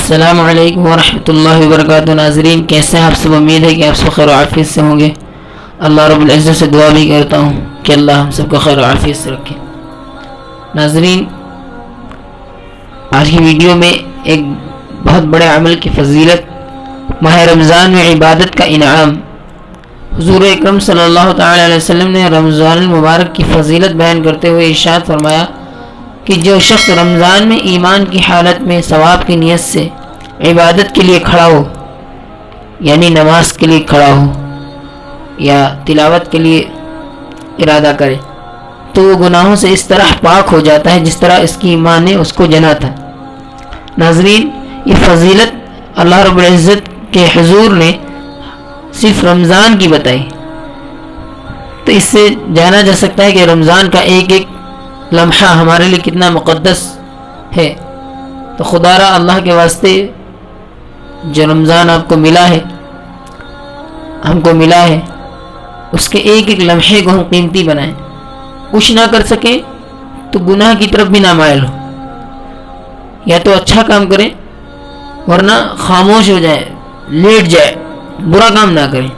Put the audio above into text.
السلام علیکم ورحمۃ اللہ وبرکاتہ۔ ناظرین کیسے ہیں آپ سب؟ امید ہے کہ آپ سب خیر و عافیت سے ہوں گے۔ اللہ رب العزت سے دعا بھی کرتا ہوں کہ اللہ ہم سب کو خیر و عافیت سے رکھے۔ ناظرین آج کی ویڈیو میں ایک بہت بڑے عمل کی فضیلت، ماہ رمضان میں عبادت کا انعام، حضور اکرم صلی اللہ تعالی علیہ وسلم نے رمضان المبارک کی فضیلت بیان کرتے ہوئے ارشاد فرمایا کہ جو شخص رمضان میں ایمان کی حالت میں ثواب کی نیت سے عبادت کے لیے کھڑا ہو، یعنی نماز کے لیے کھڑا ہو یا تلاوت کے لیے ارادہ کرے، تو وہ گناہوں سے اس طرح پاک ہو جاتا ہے جس طرح اس کی ماں نے اس کو جنا تھا۔ ناظرین یہ فضیلت اللہ رب العزت کے حضور نے صرف رمضان کی بتائی، تو اس سے جانا جا سکتا ہے کہ رمضان کا ایک ایک لمحہ ہمارے لیے کتنا مقدس ہے۔ تو خدا را اللہ کے واسطے جو رمضان آپ کو ملا ہے، ہم کو ملا ہے، اس کے ایک ایک لمحے کو ہم قیمتی بنائیں۔ کچھ نہ کر سکیں تو گناہ کی طرف بھی نہ مائل ہو، یا تو اچھا کام کریں ورنہ خاموش ہو جائے، لیٹ جائے، برا کام نہ کریں۔